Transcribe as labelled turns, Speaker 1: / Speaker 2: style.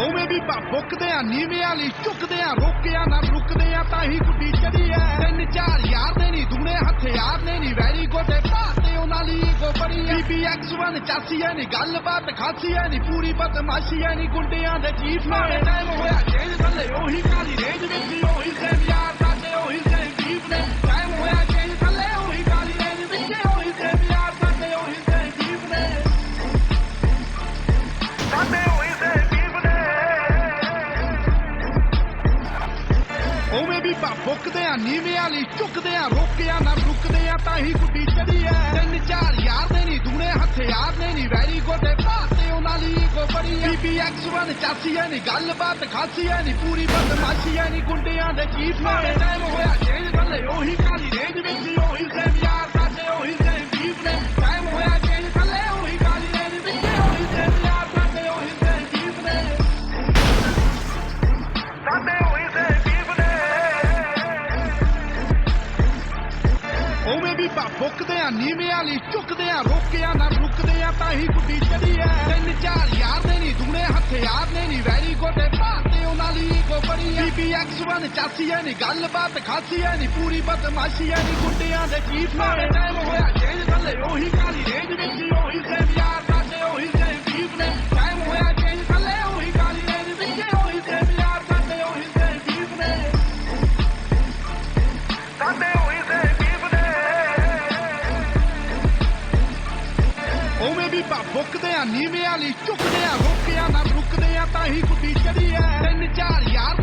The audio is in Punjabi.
Speaker 1: ਉਵੇਂ ਵੀ ਬੁੱਕਦੇ ਆ ਨੀਵਿਆਂ ਲਈ ਝੁਕਦੇ ਆ ਰੋਕਿਆ ਨਾ ਰੁਕਦੇ ਆ ਤਾਂ ਹੀ ਗੁੱਡੀ ਚੜੀ ਐ 3-4 ਯਾਰ ਨੇ ਨੀ ਦੂਣੇ ਹਥਿਆਰ ਨੇ ਨੀ ਵੈਰੀ ਗੋਡੇ ਪਾਤੇ ਉਹਨਾਂ ਲਈ ਗੋਬੜੀ BBX1 ਚਾਸੀ ਐ ਨੀ ਗੱਲਬਾਤ ਖਾਸੀ ਐ ਨੀ ਪੂਰੀ ਬਦਮਾਸ਼ੀ ਐ ਨੀ ਗੁੰਡਿਆਂ ਦੇ ਚੀਫ ਨੇ ਟਾਈਮ ਹੋਇਆ ਜੇਲ੍ਹ ਥੱਲੇ ਉਹੀ ਕਾਲੀ ਰੇਂਜ ਵਿੱਚ ਉਹੀ ਸੇਮ ਯਾਰ ਸਾਡੇ ਉਹੀ ਸੇਮ ਚੀਫ ਨੇ ਟਾਈਮ ਹੋਇਆ ਜੇਲ੍ਹ ਥੱਲੇ ਉਹੀ ਕਾਲੀ ਰੇਂਜ ਵਿੱਚ ਉਹੀ ਸੇਮ ਯਾਰ ਸਾਡੇ ਉਹੀ ਸੇਮ ਚੀਫ ਨੇ ਸਾਡੇ ਉਹੀ ਸੇਮ ਉਵੇਂ ਵੀ ਬੁੱਕਦੇ ਆ ਨੀਵਿਆਂ ਲਈ ਝੁਕਦੇ ਆ ਰੋਕਿਆ ਨਾ ਰੁਕਦੇ ਆ ਤਾਂ ਹੀ ਗੁੱਡੀ ਚੜੀ ਐ 3-4 ਯਾਰ ਨੇ ਨੀ ਦੂਣੇ ਹਥਿਆਰ ਨੇ ਨੀ ਵੈਰੀ ਗੋਡੇ ਪਾਤੇ ਉਹਨਾਂ ਲਈ ਗੋਬੜੀ BBX1 ਚਾਸੀ ਐ ਨੀ ਗੱਲਬਾਤ ਖਾਸੀ ਐ ਨੀ ਪੂਰੀ ਬਦਮਾਸ਼ੀ ਐ ਨੀ ਗੁੰਡਿਆਂ ਦੇ ਚੀਫ ਨੇ ਟਾਈਮ ਹੋਇਆ ਜੇਲ੍ਹ ਥੱਲੇ ਉਹੀ ਕਾਲੀ ਰੇਂਜ ਵਿੱਚ ਉਹੀ ਸੇਮ ਯਾਰ ਸਾਡੇ ਉਹੀ ਸੇਮ ਚੀਫ ਨੇ ਟਾਈਮ ਹੋਇਆ ਜੇਲ੍ਹ ਥੱਲੇ ਉਹੀ ਕਾਲੀ ਰੇਂਜ ਵਿੱਚ ਉਹੀ ਸੇਮ ਯਾਰ ਸਾਡੇ ਉਹੀ ਸੇਮ ਚੀਫ ਨੇ ਸਾਡੇ ਉਹੀ ਸੇਮ ਉਵੇਂ ਵੀ ਬੁੱਕਦੇ ਆ ਨੀਵਿਆਂ ਲਈ ਝੁਕਦੇ ਆ ਰੋਕਿਆ ਨਾ ਰੁਕਦੇ ਆ ਤਾਂ ਹੀ ਗੁੱਡੀ ਚੜੀ ਐ 3-4 ਯਾਰ ਨੇ ਨੀ ਦੂਣੇ ਹਥਿਆਰ ਨੇ ਨੀ ਵੈਰੀ ਗੋਡੇ ਪਾਤੇ ਉਹਨਾਂ ਲਈ ਗੋਬੜੀ BBX1 ਚਾਸੀ ਐ ਨੀ ਗੱਲਬਾਤ ਖਾਸੀ ਐ ਨੀ ਪੂਰੀ ਬਦਮਾਸ਼ੀ ਐ ਨੀ ਗੁੰਡਿਆਂ ਦੇ ਚੀਫ ਨੇ ਟਾਈਮ ਹੋਇਆ ਜੇਲ੍ਹ ਥੱਲੇ ਉਹੀ ਕਾਲੀ ਰੇਂਜ ਵਿੱਚ ਉਹੀ ਸੇਮ ਯਾਰ ਸਾਡੇ ਉਹੀ ਸੇਮ ਚੀਫ ਨੇ ਟਾਈਮ ਹੋਇਆ ਜੇਲ੍ਹ ਥੱਲੇ ਉਹੀ ਕਾਲੀ ਰੇਂਜ ਵਿੱਚ ਉਹੀ ਸੇਮ ਯਾਰ ਸਾਡੇ ਉਹੀ ਸੇਮ ਚੀਫ ਨੇ ਸਾਡੇ ਉਹੀ ਸੇਮ ਉਵੇਂ ਵੀ ਬੁੱਕਦੇ ਆ ਨੀਵਿਆਂ ਲਈ ਝੁਕਦੇ ਆ ਰੋਕਿਆ ਨਾ ਰੁਕਦੇ ਆ ਤਾਂ ਹੀ ਗੁੱਡੀ ਚੜੀ ਐ 3-4 ਯਾਰ